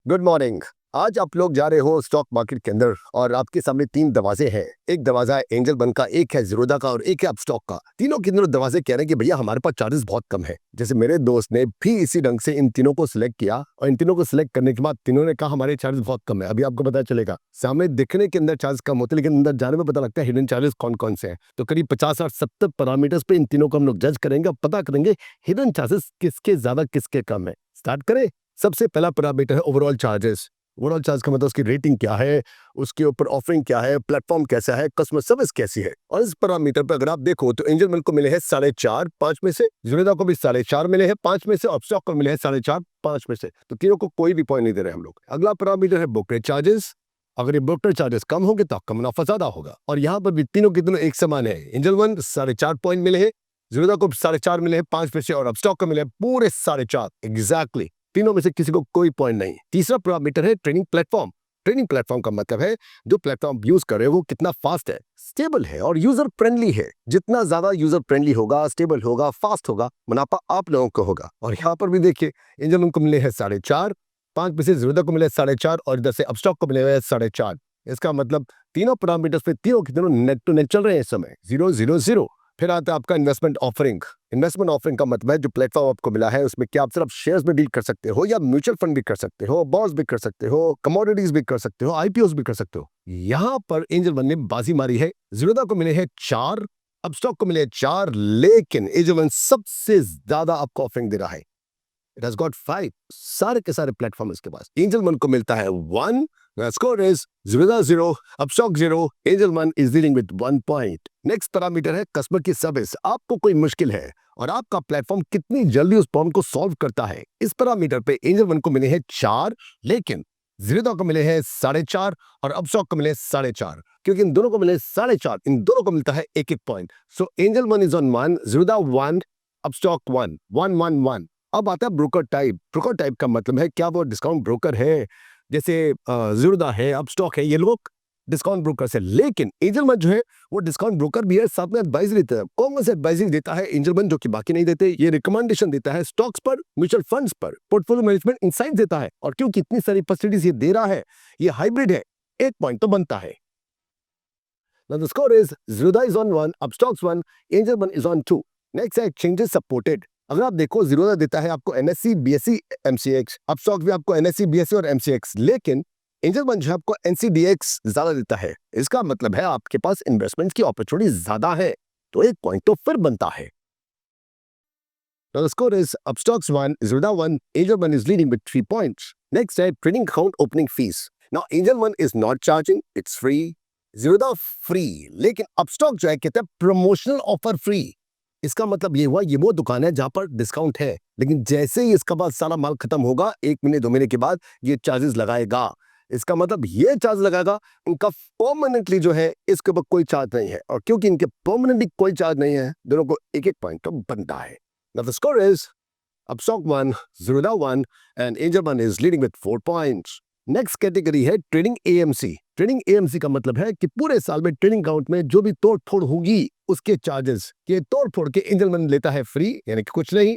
Good morning. आज आप लोग जा रहे हो स्टॉक मार्केट के अंदर और आपके सामने तीन दरवाजे हैं। एक दरवाजा है एंजल वन का, एक है जीरोधा का और एक है अपस्टॉक का। तीनों के तीनों दरवाजे कह रहे हैं कि भैया हमारे पास चार्जेस बहुत कम है। जैसे मेरे दोस्त ने भी इसी ढंग से इन तीनों को सिलेक्ट किया और इन तीनों को सिलेक्ट करने के बाद तीनों ने कहा हमारे चार्जेस बहुत कम है। अभी आपको पता चलेगा, सामने दिखने के अंदर चार्ज कम होते हैं लेकिन अंदर जाने में पता लगता है हिडन चार्जेस कौन कौन से हैं। तो करीब 50-60-70 पैरामीटर्स पे इन तीनों को हम लोग जज करेंगे, पता करेंगे हिडन चार्जेस किसके ज्यादा किसके कम है। स्टार्ट करें। सबसे पहला पैरामीटर है ओवरऑल चार्जेस। ओवरऑल चार्ज का मतलब उसकी रेटिंग क्या है, उसके ऊपर ऑफरिंग क्या है, प्लेटफॉर्म कैसा है, कस्टमर सर्विस कैसी है। और इस पैरामीटर पर अगर आप देखो तो एंजल वन को मिले हैं 4.5 5 में से, जीरोधा को भी 4.5 मिले हैं 5 में से और स्टॉक को मिले हैं 4.5 5 में से। तो तीनों को कोई भी पॉइंट नहीं दे रहे हम लोग। अगला पैरामीटर है ब्रोकरेज चार्जेस। अगर ये ब्रोकर चार्जेस कम होंगे तो आपका मुनाफा ज्यादा होगा और यहाँ पर भी तीनों के तीनों एक समान है। एंजल वन 4.5 पॉइंट मिले हैं, जीरोधा को 4.5 मिले हैं 5 में से और अब स्टॉक को मिले हैं पूरे 4.5 एग्जैक्टली। तीनों में से किसी को कोई पॉइंट नहीं। तीसरा पैरामीटर है ट्रेडिंग प्लेटफॉर्म। ट्रेडिंग प्लेटफॉर्म का मतलब है जो प्लेटफॉर्म यूज कर रहे हो वो कितना फास्ट है, स्टेबल है और यूजर फ्रेंडली है। जितना ज्यादा यूजर फ्रेंडली होगा, स्टेबल होगा, फास्ट होगा, मुनाफा आप लोगों को होगा। और यहाँ पर भी देखिए एंजल वन को मिले हैं 4.5, 5 में से जीरोधा को मिले 4.5 और इधर से अपस्टॉक को मिले हैं 4.5। इसका मतलब तीनों पैरामीटर्स पे तीनों के तीनों नेट टू नेट चल रहे हैं इस समय 0-0-0। फिर आता है आपका इन्वेस्टमेंट ऑफरिंग। इन्वेस्टमेंट ऑफरिंग का मतलब है जो प्लेटफॉर्म आपको मिला है उसमें क्या आप सिर्फ शेयर्स में डील कर सकते हो या म्यूचुअल फंड भी कर सकते हो, बॉन्ड्स भी कर सकते हो, कमोडिटीज भी कर सकते हो, आईपीओस भी कर सकते हो। यहाँ पर एंजल वन ने बाजी मारी है। जीरोधा को मिले हैं 4, अब स्टॉक को मिले हैं 4, लेकिन एंजल वन सबसे ज्यादा आपको ऑफरिंग दे रहा है। It has got 5। सारे के सारे प्लेटफॉर्म इसके पास। एंजल वन को मिलता है 1, score is Zerodha 0, Upstox 0, angel one is dealing with 1 point. Next parameter है कस्टमर की सर्विस। आपको कोई मुश्किल है और आपका प्लेटफॉर्म कितनी जल्दी उस प्रॉब्लम को सॉल्व करता है। इस पैरामीटर पे एंजल वन को मिले हैं 4, लेकिन जीरोधा को मिले हैं 4.5 और अपस्टॉक को मिले 4.5। क्योंकि इन दोनों को मिले 4.5, इन दोनों को मिलता है 1-1 point. So angel one is on 1, Zerodha 1, Upstox 1, 1-1-1। अब आता है ब्रोकर टाइप। ब्रोकर टाइप का मतलब है क्या वो डिस्काउंट ब्रोकर है, जैसे जीरोधा है, अपस्टॉक है, ये लोग डिस्काउंट ब्रोकर से। लेकिन एंजल वन जो है वो डिस्काउंट ब्रोकर भी है, साथ में एडवाइजरी देता है। कौन से एडवाइजरी देता है एंजल वन जो कि बाकी नहीं देते? ये रिकमेंडेशन देता है स्टॉक्स पर, म्यूचुअल फंड्स पर, पोर्टफोलियो मैनेजमेंट इनसाइट देता है। और क्योंकि इतनी सारी फैसिलिटीज ये दे रहा है, ये हाइब्रिड है, 1 पॉइंट तो बनता है। Now the score is Zerodha is on 1, Upstocks 1, Angel 1 is on 2. Next है exchanges supported। अगर आप देखो जीरोधा देता है आपको NSE, BSE, MCX, अपस्टॉक भी आपको NSE, BSE और MCX, लेकिन एंजल वन जो है आपको NCDX ज्यादा देता है। इसका मतलब है आपके पास इन्वेस्टमेंट की अपॉर्चुनिटी ज्यादा है, तो 1 पॉइंट तो फिर बनता है। Now the score is Upstocks 1, Zerodha 1, Angel 1 is leading with 3 points. Next है trading account opening fees. Now Angel 1 is not charging, it's free. Zerodha free, लेकिन अपस्टॉक जो है कहते हैं प्रमोशनल ऑफर फ्री। इसका मतलब ये हुआ ये वो दुकान है जहां पर डिस्काउंट है, लेकिन जैसे ही इसका बाद सारा माल खत्म होगा 1 महीने 2 महीने के बाद ये चार्जेस लगाएगा। इसका मतलब ये चार्ज लगाएगा, इनका परमानेंटली जो है इसके ऊपर कोई चार्ज नहीं है। और क्योंकि इनके परमानेंटली कोई चार्ज नहीं है, दोनों को 1-1 पॉइंट तो बनता है। Now the score is Upstock 1, Zerodha 1 and Angel 1 is leading with 4 points. Next category है ट्रेडिंग एएमसी। ट्रेडिंग एएमसी का मतलब है कि पूरे साल में ट्रेडिंग अकाउंट में जो भी तोड़ फोड़ होगी उसके चार्जेस के तोड़ फोड़ के एंजल वन लेता है फ्री, यानी कि कुछ नहीं।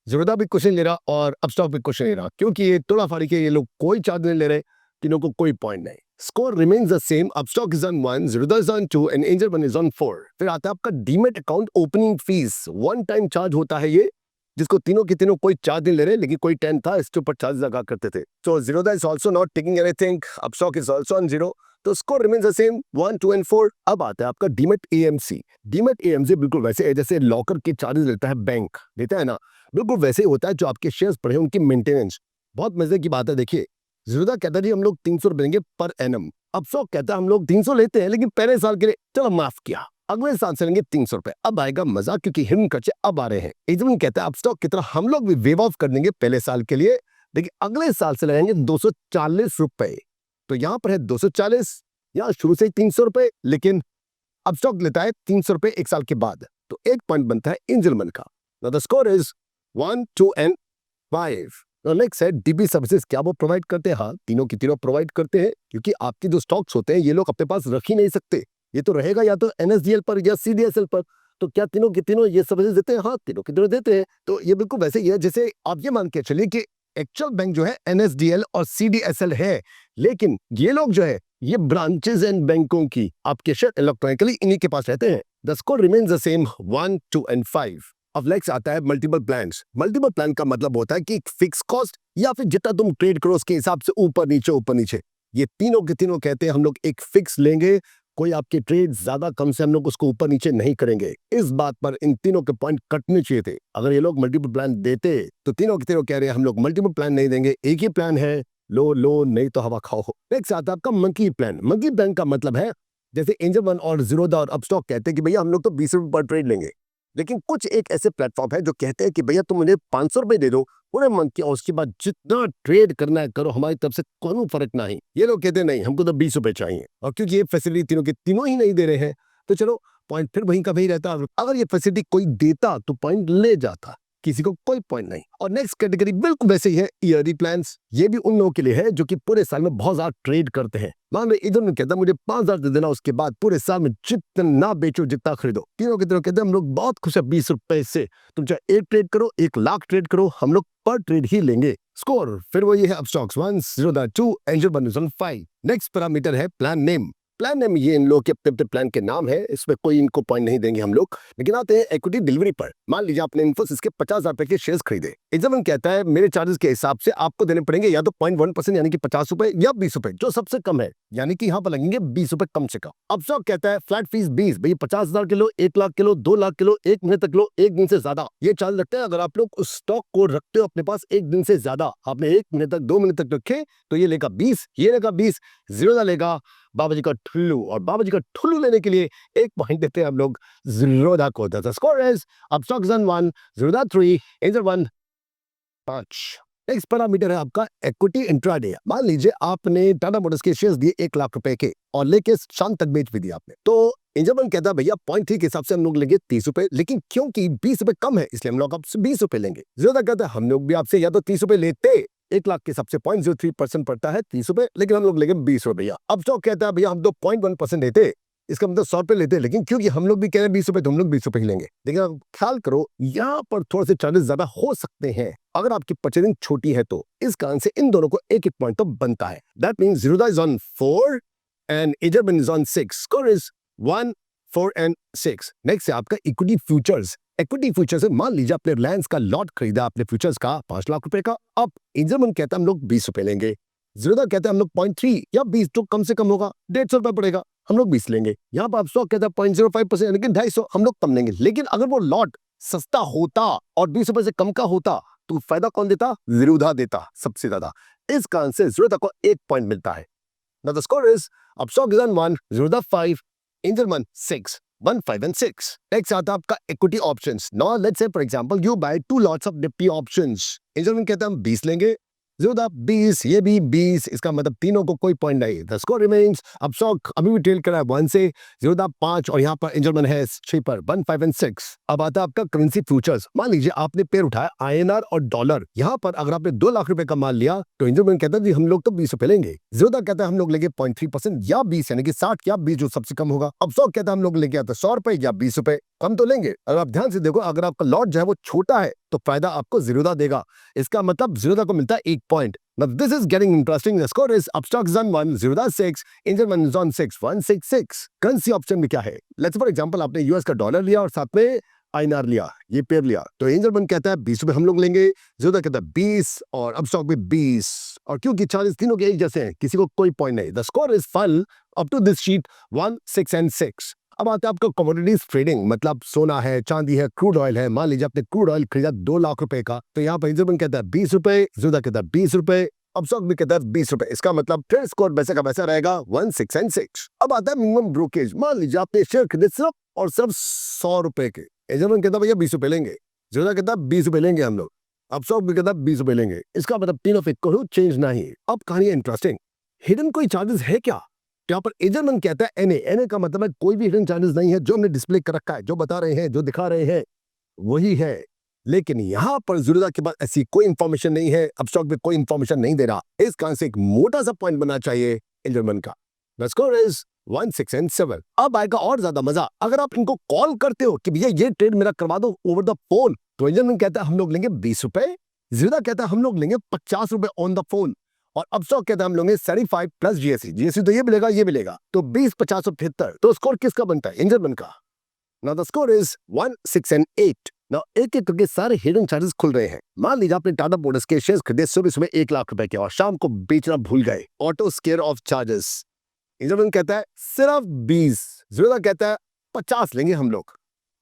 जीरोधा भी कुछ नहीं ले रहा और अपस्टॉक भी कुछ नहीं ले रहा, क्योंकि ये तोड़ा फाड़ी के ये लोग कोई चार्ज नहीं ले रहे, तीनों को कोई पॉइंट नहीं। Score remains the same, Upstox is on 1, Zerodha is on 2 and angel one is on 4। फिर आता है आपका demat account opening fees. 1 time charge होता है ये, जिसको तीनों के तीनों कोई चार्ज नहीं ले रहे, लेकिन कोई 10 था इसके ऊपर चार्ज लगा करते थे। तो Zerodha is also not taking anything, Upstox is also on 0, तो score remains the same 1, 2 and 4। अब आता है आपका डीमेट एएमसी। डीमेट एएमसी बिल्कुल वैसे है जैसे लॉकर के चार्जेस लेता है बैंक, लेता है ना, बिल्कुल वैसे ही होता है जो आपके शेयर्स पड़े हैं उनकी मेंटेनेंस। बहुत मजे की बात है। देखिए जीरोधा कहता है जी हम लोग 300 रुपए देंगे पर एनम, अपस्टॉक कहता है हम लोग 300 लेते हैं लेकिन पहले साल के लिए चलो माफ किया, अगले साल से लेंगे 300 रुपए। अब आएगा मजा क्योंकि हिडन खर्चे अब आ रहे हैं। एजमेंट कहता है अपस्टॉक की तरह हम लोग भी वेव ऑफ कर देंगे पहले साल के लिए, लेकिन अगले साल से लगाएंगे 240 रुपए। तो यहाँ पर है 240, यहाँ शुरू से ही 300 रुपए, लेकिन अपस्टॉक लेता है 300 रुपए 1 साल के बाद, तो 1 पॉइंट बनता है एंजल वन का। Now the score is 1, 2 and 5। Next है डीबी सर्विसेज। क्या वो प्रोवाइड करते हैं? हाँ, तीनों की तीनों प्रोवाइड करते हैं, क्योंकि आपके जो स्टॉक्स होते हैं ये लोग अपने पास रख ही नहीं सकते, ये तो रहेगा या तो एनएसडीएल पर या सीडीएसएल पर। तो क्या तीनों के तीनों ये सर्विसेज देते हैं? हाँ, तीनों के तीनों देते हैं। तो ये बिल्कुल वैसे ही है जैसे आप ये मान के चलिए कि एक्चुअल बैंक जो है NSDL और CDSL है, लेकिन ये लोग जो है ये ब्रांचेस एंड बैंकों की आपके शेयर इलेक्ट्रॉनिकली इन्हीं के पास रहते हैं। The score remains the same 1, 2 and 5। अब नेक्स्ट आता है मल्टीपल प्लान्स। मल्टीपल प्लान का मतलब होता है कि एक फिक्स कॉस्ट या फिर जितना तुम ट्रेड करो उसके हिसाब से ऊपर नीचे। ये तीनों के तीनों कहते हैं हम लोग एक फिक्स लेंगे, कोई आपके ट्रेड ज्यादा कम से हम लोग उसको ऊपर नीचे नहीं करेंगे। इस बात पर इन तीनों के पॉइंट कटने चाहिए थे। अगर ये लोग मल्टीपल प्लान देते तो तीनों के तीनों कह रहे हैं हम लोग मल्टीपल प्लान नहीं देंगे, एक ही प्लान है, लो नहीं तो हवा खाओ। नेक्स्ट आता है आपका मंकी प्लान। मंकी प्लान का मतलब है जैसे एंजल वन और जीरोधा और अपस्टॉक कहते हैं कि भैया हम लोग तो 20 रुपए पर ट्रेड लेंगे, लेकिन कुछ एक ऐसे प्लेटफॉर्म है जो कहते हैं कि भैया तुम मुझे 500 रुपए दे दो पूरे मंथ की और उसके बाद जितना ट्रेड करना है करो, हमारी तरफ से कोई फर्क नहीं। ये लोग कहते हैं नहीं, हमको तो 20 रुपए चाहिए। और क्योंकि ये फैसिलिटी तीनों के तीनों ही नहीं दे रहे हैं तो चलो पॉइंट फिर वहीं का वही रहता। अगर ये फैसिलिटी कोई देता तो पॉइंट ले जाता, किसी को कोई पॉइंट नहीं। और नेक्स्ट कैटेगरी बिल्कुल वैसे ही है, ईयरली प्लान्स। ये भी उन लोगों के लिए है जो कि पूरे साल में बहुत ज्यादा ट्रेड करते हैं। मान लो इधर में कहता मुझे 5,000 दे देना, उसके बाद पूरे साल में जितना बेचो जितना खरीदो। तीनों के तीनों कहते हैं हम लोग बहुत खुश है 20 रुपए से, तुम चाहे 1 ट्रेड करो 1 लाख ट्रेड करो, हम लोग पर ट्रेड ही लेंगे। स्कोर फिर वो ये है Upstox 1, Zerodha 2, angel one 5। Next parameter है प्लान नेम। प्लान नेम ये इन लोग के अपने प्लान के नाम है, इसमें कोई इनको पॉइंट नहीं देंगे हम लोग। लेकिन आते हैं इक्विटी डिलीवरी पर। मान लीजिए आपने इन्फोसिस के 50,000 रुपए के शेयर्स खरीदे। एग्जामिन कहता है मेरे चार्जेस के हिसाब से आपको देने पड़ेंगे या तो 0.1% यानी कि 50 रुपए या 20 रुपए, जो सबसे कम है, यानी कि यहाँ पर लगेंगे 20 रुपए कम से कम। अपस्टॉक कहता है फ्लैट फीस 20, भाई 50,000 kilo, 1 lakh kilo, 2 lakh kilo, 1 महीने तक लो, 1 दिन से ज्यादा ये चार्ज लगता है। अगर आप लोग उस स्टॉक को रखते हो अपने पास 1 दिन से ज्यादा, आपने 1 महीने तक 2 महीने तक रखे तो ये लेगा 20, ये लेगा 20, जीरोधा लेगा बाबा जी का ठुल्लू। और बाबा जी का ठुल्लू लेने के लिए 1 पॉइंट देते हैं हम लोग जीरोधा को। The score is Upstox 1, Zerodha 3, angel 1 5। Next parameter है आपका इक्विटी इंट्राडे। मान लीजिए आपने टाटा मोटर्स के शेयर्स दिए 1 लाख रुपए के और लेके शाम तक बेच भी दिया आपने, तो एंजल वन कहता है भैया 0.3 के हिसाब से हम लोग लेंगे 30 रुपए, लेकिन क्योंकि 20 रुपए कम है इसलिए हम लोग आपसे 20 रुपए लेंगे। जीरोधा कहता है हम लोग भी आपसे या तो 30 रुपए लेते, 1 लाख के हिसाब से 0.03% पड़ता है 30 रुपए, लेकिन हम लोग लेंगे 20 रुपए। अपस्टॉक कहता है भैया हम तो 0.1% देते, इसका मतलब 100 रुपए लेते, लेकिन क्योंकि हम लोग भी कह रहे हैं 20 रुपए तो हम लोग 20 रुपए ही लेंगे। लेकिन आप ख्याल करो यहाँ पर थोड़े से चार्जेस ज्यादा हो सकते हैं। अगर आपकी परचेजिंग छोटी है तो इस कारण से इन दोनों को 1-1 पॉइंट तो बनता है। That means Zerodha is on 4 and angel one is on 6। Score is 1, 4 and 6। Next है आपका इक्विटी फ्यूचर्स। इक्विटी फ्यूचर्स में मान लीजिए आपने रिलायंस का लॉट खरीदा अपने फ्यूचर्स का 5 लाख रुपए का। अब एंजल वन कहता है हम लोग 20 रुपए लेंगे, जीरोधा कहता है हम लोग 0.3 या 20 तो कम से कम होगा, 150 रुपए पड़ेगा, हम लोग 20 लेंगे। यहाँ पर अपस्टॉक कहता है 0.05% यानी कि 250 हम लोग कम लेंगे। लेकिन अगर वो लॉट सस्ता होता और 20 रुपए से कम का होता तो फायदा कौन देता? जीरोधा देता सबसे ज्यादा। इस कारण से जीरोधा को 1 पॉइंट मिलता है। Now the score is Upstox is on 1, Zerodha 5, Angel One 6, 1, 5 and 6। Next आता है आपका equity options. Now let's say for example you buy 2 lots of Nifty options. Angel One कहता है हम 20 लेंगे, जीरोधा 20, ये भी 20, इसका मतलब तीनों को कोई पॉइंट नहीं। द स्कोर रिमेन्स अपस्टॉक अभी भी ट्रेल कर रहा है 1 से, जीरोधा 5 और यहाँ पर एंजल वन है 6 पर 1, 5 and 6। अब आता है आपका करेंसी फ्यूचर्स। मान लीजिए आपने पेयर उठाया INR और डॉलर। यहाँ पर अगर आपने 2 लाख रुपए का माल लिया तो एंजल वन कहता है हम लोग तो 20 रुपए लेंगे, जीरोधा कहता है हम लोग लेंगे 0.3% या 20 यानी कि 60 या 20 जो सबसे कम होगा। अपस्टॉक कहता है हम लोग लेंगे 100 रुपए या 20 रुपए, कम तो लेंगे। अगर आप ध्यान से देखो अगर आपका लॉट जो है वो छोटा है तो फायदा आपको जीरोधा देगा, इसका मतलब जीरोधा को मिलता है 1 point. Now this is getting interesting. The score is upstock is on 1, Zerodha 6, angel one is on 6, 1, 6, 6। Currency option में क्या है? लेट्स फॉर एग्जांपल आपने यूएस का डॉलर लिया और साथ में INR लिया, ये पेयर लिया, तो एंजल वन कहता है 20 रुपए हम लोग लेंगे, जीरोधा कहता है 20 और अपस्टॉक भी 20। और क्योंकि चार्जेस तीनों के एक जैसे हैं किसी को कोई पॉइंट नहीं। The score is fun up to this sheet 1, 6 and 6। अब आता है आपका कमोडिटीज ट्रेडिंग, मतलब सोना है, चांदी है, क्रूड ऑयल है। मान लीजिए आपने क्रूड ऑयल खरीदा 2 लाख रुपए का, तो यहाँ पर एंजल वन कहता है 20 रुपए, जीरोधा कहता है 20 रुपए, अपस्टॉक भी कहता है 20 रुपए। इसका मतलब ट्रेड स्कोर वैसे का वैसा रहेगा 1, 6 and 6। अब आता है मिनिमम ब्रोकेज। मान लीजिए आपने शेयर खरीदे सिर्फ और सिर्फ 100 रुपए के, एंजल वन कहता है भैया 20 रुपए लेंगे, जीरोधा कहता है 20 रुपए लेंगे हम लोग, अपस्टॉक भी कहता है 20 रुपए लेंगे। इसका मतलब तीनों पे कोई चेंज नहीं। अब कहानी इंटरेस्टिंग, हिडन कोई चार्जेस है क्या? यहाँ पर एंजल वन कहता है एनए का मतलब है कोई भी हिडन चार्जेस नहीं है, जो हमने डिस्प्ले कर रखा है, जो बता रहे हैं, जो दिखा रहे हैं वही है। लेकिन यहाँ पर जीरोधा के पास ऐसी कोई इंफॉर्मेशन नहीं है, अपस्टॉक भी कोई इंफॉर्मेशन नहीं दे रहा। इस कारण से एक मोटा सा पॉइंट बनना चाहिए एंजल वन का। The score is 1, 6 and 7। अब आएगा और ज्यादा मजा, अगर आप इनको कॉल करते हो कि भैया ये ट्रेड मेरा करवा दो ओवर द फोन, तो एंजल वन कहता है हम लोग लेंगे 20 रुपए जीरोधा कहता है हम लोग लेंगे 50 रुपए ऑन द फोन, और अपस्टॉक कहता है हम लोग 75 प्लस जीएसटी। जीएसटी तो ये मिलेगा, ये मिलेगा, तो 20, 50 और 75। तो स्कोर किसका बनता है? एंजल वन का। Now the score is 1, 6 and 8। Now एक एक करके सारे हिडन चार्जेस खुल रहे हैं। मान लीजिए आपने टाटा मोटर्स के शेयर्स खरीदे सुबह सुबह 1 लाख रुपए के और शाम को बेचना भूल गए। Auto square of charges. Angel One कहता है सिर्फ 20, जीरोधा कहता है 50 लेंगे हम लोग,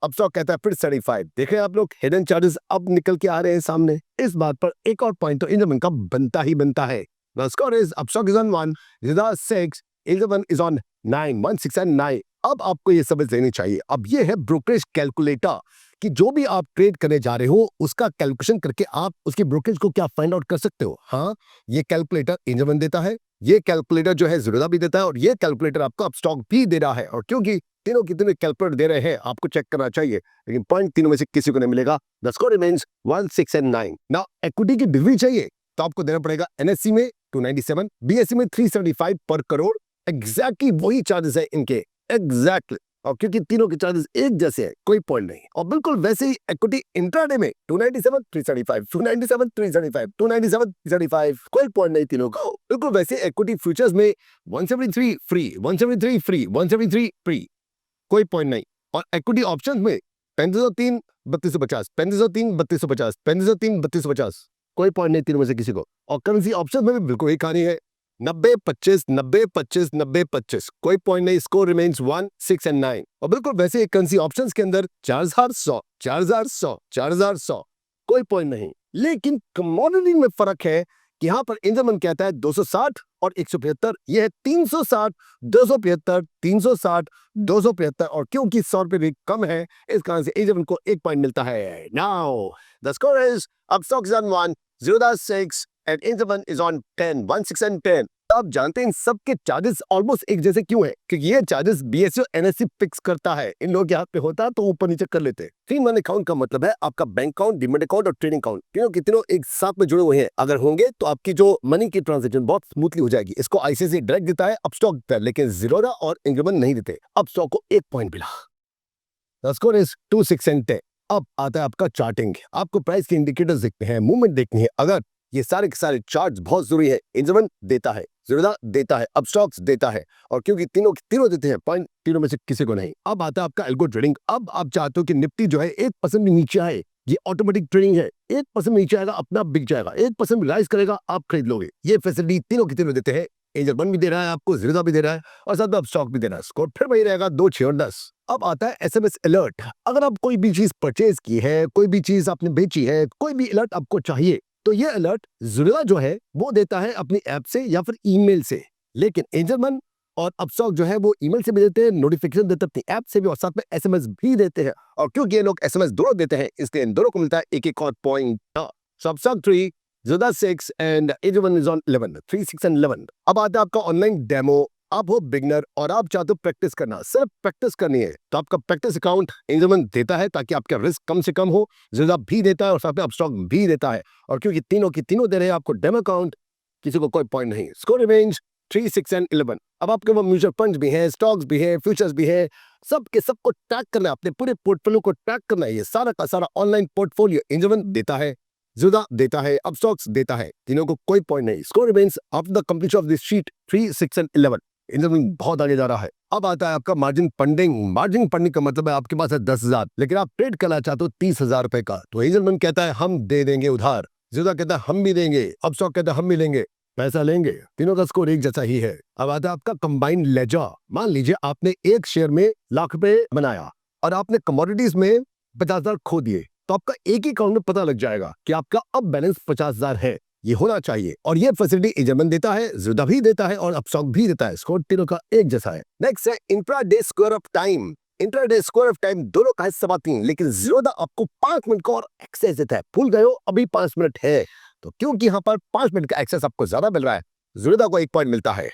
अपस्टॉक कहता है फिर 75। देखें आप लोग, हिडन चार्जेस अब निकल के आ रहे हैं सामने। इस बात पर एक और पॉइंट तो एंजल वन का बनता ही बनता है। The score is upstock is on 1, Zida 6, Angel One is on 9, 1, 6 and 9। अब आपको ये समझ लेनी चाहिए। अब ये है ब्रोकरेज कैलकुलेटर कि जो भी आप ट्रेड करने जा रहे हो उसका कैलकुलेशन करके आप उसकी ब्रोकरेज को क्या फाइंड आउट कर सकते हो। हाँ, ये कैलकुलेटर एंजल वन देता है, ये कैलकुलेटर जो है ज़ीरोधा भी देता है, और ये कैलकुलेटर आपको अपस्टॉक भी दे रहा है। और क्योंकि तीनों कितने कैलकुलेटर दे रहे हैं आपको चेक करना चाहिए, लेकिन पॉइंट तीनों में से किसी को नहीं मिलेगा। The score remains 1, 6 and 9। Now equity की डिग्री चाहिए तो आपको देना पड़ेगा एनएससी में 297, बीएससी में 375 पर करोड़। एग्जैक्टली वही चार्जेस है इनके, एग्जैक्टली। और क्योंकि तीनों के चार्जेस एक जैसे हैं, कोई पॉइंट नहीं। और बिल्कुल वैसे ही इक्विटी इंट्राडे में 297, 375, 297, 375, 297, 375, कोई पॉइंट नहीं तीनों का। बिल्कुल वैसे इक्विटी फ्यूचर्स में 173 फ्री, 173 फ्री, 173 फ्री, कोई पॉइंट नहीं। और इक्विटी ऑप्शंस में 3503, 3250, 3503, 3250, 3503, 3250, कोई पॉइंट नहीं तीनों में से किसी को। और करेंसी ऑप्शन में भी बिल्कुल ही कहानी है, 90, 25, 90, 25, 90, 25, कोई पॉइंट नहीं। Score remains 1, 6 and 9। और बिल्कुल वैसे ही करेंसी ऑप्शंस के अंदर 4100, 4100, 4100, कोई पॉइंट नहीं। लेकिन कमोडिटी में फर्क है कि यहाँ पर एंजल वन कहता है 260 और 175, ये है 360, 275, 360, 275। और क्योंकि 100 रुपए रेट कम है, इस कारण से एंजल वन को 1 पॉइंट मिलता है। Now the score is Upstox is on 1, Zerodha 6 and Angel One is on 10, 1, 6 and 10। आप जानते हैं इन सब के चार्जेस ऑलमोस्ट एक जैसे क्यों है? क्योंकि ये चार्जेस बीएससी और एनएससी फिक्स करता है। इन लोगों के हाथ पे होता तो ऊपर नीचे कर लेते। 3-1 अकाउंट का मतलब है आपका बैंक अकाउंट, डिमेट अकाउंट और ट्रेडिंग अकाउंट, तीनों के तीनों एक साथ में जुड़े हुए हैं। अगर होंगे तो आपकी जो मनी की ट्रांजेक्शन बहुत स्मूथली हो जाएगी। इसको आईसीआईसीआई डायरेक्ट देता है, अपस्टॉक देता है, लेकिन जीरोधा और एंजल वन नहीं देते। अपस्टॉक को 1 पॉइंट मिला। The score is 2, 6 and 10। अब आता है आपका चार्टिंग। आपको प्राइस के इंडिकेटर्स देखने हैं, मूवमेंट देखनी है। अगर ये सारे के सारे चार्ट्स बहुत जरूरी है। एंजल वन देता है, ज़ीरोधा देता है, अपस्टॉक्स देता है, और क्योंकि तीनों देते हैं, पॉइंट तीनों में से किसी को नहीं। अब आता है आपका एल्गो ट्रेडिंग। अब आप चाहते हो कि निफ्टी जो है 1% भी नीचे आए, ये ऑटोमेटिक ट्रेडिंग है। 1% नीचे आएगा, अपना बिक जाएगा। 1% राइज करेगा, आप खरीद लोगे। ये फैसिलिटी तीनों के तीनों देते हैं। एंजल वन भी दे रहा है आपको, ज़ीरोधा भी दे रहा है, और साथ में अपस्टॉक भी दे रहा है। स्कोर फिर वही रहेगा, 2, 6 और 10। अब आता है एसएमएस अलर्ट। अगर आप कोई भी चीज परचेज की है, कोई भी चीज आपने बेची है, कोई भी अलर्ट आपको चाहिए, तो ये अलर्ट ज़ीरोधा जो है वो देता है अपनी ऐप से या फिर ईमेल से। लेकिन एंजल वन और अपस्टॉक जो है वो ईमेल से भी देते हैं, नोटिफिकेशन देते हैं अपनी ऐप से भी, और साथ में एसएमएस भी देते हैं। और क्योंकि ये लोग एसएमएस दोनों देते हैं, इसलिए इन दोनों को मिलता है एक और point. So Upstox 3, Zerodha 6 and angel one is on 11, 3, 6 and 11। अब आता है आपका ऑनलाइन डेमो। आप हो बिगनर और आप चाहते हो प्रैक्टिस करना, सिर्फ प्रैक्टिस करनी है, तो आपका प्रैक्टिस अकाउंट एंजल वन देता है ताकि आपका रिस्क कम से कम हो। ज़ीरोधा भी देता है और साथ में अपस्टॉक भी देता है। और क्योंकि तीनों की तीनों दे रहे हैं आपको डेमो अकाउंट, किसी को कोई पॉइंट नहीं। Score remains 3, 6 and 11। अब आपके वो म्यूचुअल फंड्स भी हैं, स्टॉक्स भी हैं, फ्यूचर्स भी हैं, सब के सबको ट्रैक करना है, अपने पूरे पोर्टफोलियो को ट्रैक करना है। ये सारा का सारा ऑनलाइन पोर्टफोलियो एंजल वन देता है, ज़ीरोधा देता है, अपस्टॉक्स देता है, तीनों को कोई पॉइंट नहीं। Score remains after the completion of this sheet 3, 6 and 11। Angel one बहुत आगे जा रहा है। अब आता है आपका मार्जिन फंडिंग। मार्जिन फंडिंग का मतलब है आपके पास है 10,000, लेकिन आप ट्रेड करना चाहते हो 30,000 रुपए का, तो एंजल वन कहता है हम दे देंगे उधार। ज़ीरोधा कहता है हम भी देंगे, अपस्टॉक कहता है हम भी लेंगे, पैसा लेंगे। तीनों का स्कोर एक जैसा ही है। अब आता है आपका कंबाइंड लेजर। मान लीजिए आपने एक शेयर में लाख रुपए बनाया और आपने कमोडिटीज में 50,000 खो दिए, तो आपका एक ही अकाउंट में पता लग जाएगा कि आपका अब बैलेंस 50,000 है। ये होना चाहिए, और ये फैसिलिटी एंजल वन देता है, ज़ीरोधा भी देता है और अपस्टॉक भी देता है। स्कोर तीनों का एक जैसा है। नेक्स्ट है intraday square of time. Intraday square of time दोनों का है 3.25, लेकिन ज़ीरोधा आपको 5 मिनट का और एक्सेस देता है। भूल गए हो, अभी 5 मिनट है, तो क्योंकि यहाँ पर 5 मिनट का एक्सेस आपको ज्यादा मिल रहा है, ज़ीरोधा को 1 पॉइंट मिलता है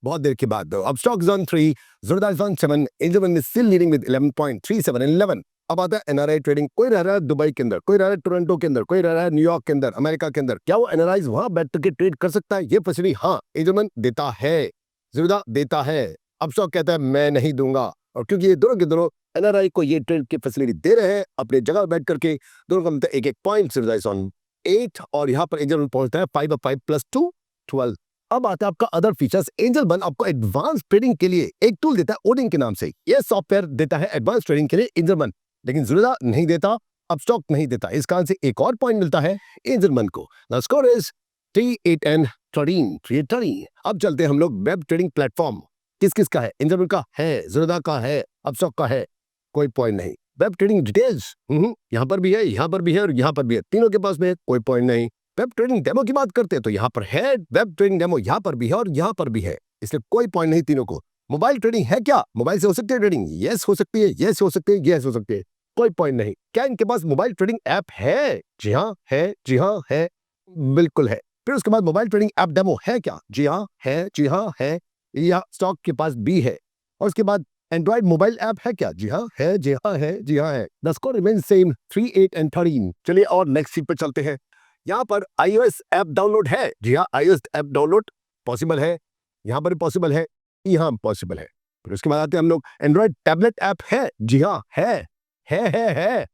बहुत देर के बाद। Upstox is on 3, Zerodha is on 7, angel one is still leading with 11.37 and 11। अब आता है एनआरआई ट्रेडिंग। कोई रह रहा है दुबई के अंदर, कोई रह रहा है टोरंटो के अंदर, कोई रह रहा है न्यूयॉर्क के अंदर, अमेरिका के अंदर। क्या वो एनआरआईज वहां बैठ करके ट्रेड कर सकता है? ये फैसिलिटी हाँ एंजल वन देता है, ज़ीरोधा देता है, अपस्टॉक कहता है मैं नहीं दूंगा। और क्योंकि ये दोनों के दोनों एनआरआई को ये ट्रेड की फैसिलिटी दे रहे हैं अपने जगह बैठ करके, दोनों का मिलता है 1-1 पॉइंट। ज़ीरोधा इज ऑन 8 और यहाँ पर एंजल वन पहुंचता है 5 और 5 प्लस 2 12। अब आता है आपका अदर फीचर्स। एंजल वन आपको एडवांस ट्रेडिंग के लिए एक टूल देता है ओडिन के नाम से। यह सॉफ्टवेयर देता है एडवांस ट्रेडिंग के लिए एंजल वन, लेकिन ज़ीरोधा नहीं देता, अपस्टॉक नहीं देता। इस कारण से एक और पॉइंट मिलता है एंजल वन को। The score is T8N 13। अब चलते हैं हम लोग वेब ट्रेडिंग प्लेटफॉर्म। किस किस का है? एंजल वन का है, ज़ीरोधा का है, अपस्टॉक का है, कोई पॉइंट नहीं। वेब ट्रेडिंग डिटेल्स यहाँ पर भी है, यहाँ पर भी है और यहाँ पर भी है, तीनों के पास में है, कोई पॉइंट नहीं। वेब ट्रेडिंग डेमो की बात करते हैं तो यहाँ पर है वेब ट्रेडिंग डेमो, यहाँ पर भी है और यहाँ पर भी है, इसलिए कोई पॉइंट नहीं तीनों को। मोबाइल ट्रेडिंग है क्या? मोबाइल से हो सकती है ट्रेडिंग? यस हो सकती है, यस हो सकती है, यस हो सकती है, कोई पॉइंट नहीं। क्या इनके पास मोबाइल ट्रेडिंग ऐप है? जी हाँ है, जी हाँ है, बिल्कुल है। फिर उसके बाद मोबाइल ट्रेडिंग ऐप डेमो है क्या? जी हाँ है, जी हाँ है, या स्टॉक के पास भी है। और उसके बाद एंड्रॉइड मोबाइल ऐप है क्या? जी हाँ है, जी हाँ है, जी हाँ है। The score remains same 3, 8 and 13। चलिए और नेक्स्ट सीट पर चलते हैं। यहाँ पर iOS ऐप डाउनलोड है। जी हाँ, iOS ऐप डाउनलोड पॉसिबल है, यहाँ पर पॉसिबल है, यहाँ पॉसिबल है। फिर उसके बाद आते हैं हम लोग एंड्रॉइड टैबलेट ऐप है। जी हाँ है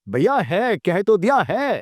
भैया है, कह तो दिया है।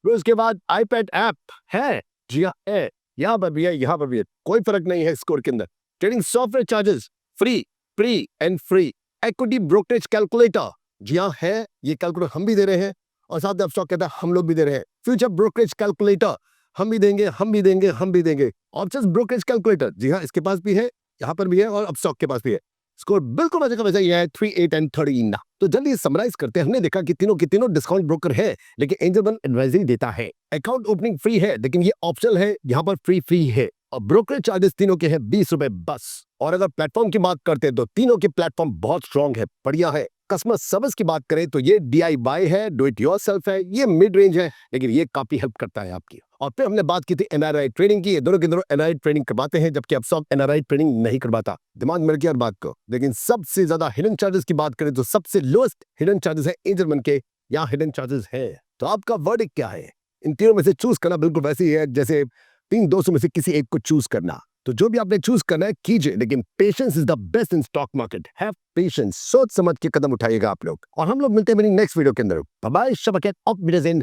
फिर उसके बाद आईपैड ऐप है। जी हाँ है, यहाँ पर भी है, यहाँ पर भी है, कोई फर्क नहीं है स्कोर के अंदर। Trading software charges free, free and free. Equity brokerage calculator, जी हाँ है, ये कैलकुलेटर हम भी दे रहे हैं और साथ में अपस्टॉक कहता है हम लोग भी दे रहे हैं। फ्यूचर ब्रोकरेज कैलकुलेटर हम भी देंगे, हम भी देंगे, हम भी देंगे। ऑप्शंस ब्रोकरेज कैलकुलेटर, जी हाँ इसके पास भी है, यहाँ पर भी है और अपस्टॉक के पास भी है। स्कोर बिल्कुल वैसे का वैसा ही है, 3, 8 एंड 13। तो जल्दी समराइज करते हैं। हमने देखा कि तीनों के तीनों डिस्काउंट ब्रोकर है, लेकिन एंजल वन एडवाइजरी देता है। अकाउंट ओपनिंग फ्री है, लेकिन ये ऑप्शनल है, यहाँ पर फ्री है। और ब्रोकरेज चार्जेस तीनों के हैं 20 रुपए बस। और अगर प्लेटफॉर्म की बात करते हैं तो तीनों के प्लेटफॉर्म बहुत स्ट्रांग है, बढ़िया है। कस्टमर सर्विस की बात करें तो ये DIY है, डू इट योरसेल्फ है, ये मिड रेंज है, लेकिन ये काफी हेल्प करता है आपकी। और फिर हमने बात की थी NRI ट्रेडिंग की। दोनों के दोनों NRI ट्रेडिंग करवाते हैं, जबकि अपस्टॉक NRI ट्रेडिंग नहीं करवाता। दिमाग में रखिए हर बात को। लेकिन सबसे ज्यादा हिडन चार्जेस की बात करें तो सबसे लोएस्ट हिडन चार्जेस है एंजल वन के, यहाँ हिडन चार्जेस है। तो आपका वर्डिक्ट क्या है? इन तीनों में से चूज करना बिल्कुल वैसे ही है जैसे 3 दोस्तों में से किसी एक को चूज करना। तो जो भी आपने चूज करना है कीजिए, लेकिन patience is the best in stock market. Have patience, सोच समझ के कदम उठाइएगा आप लोग। और हम लोग मिलते हैं मेरी नेक्स्ट वीडियो के अंदर। बाय बाय, शबा के ऑफ विदाज़ेन,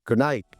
गुड नाइट।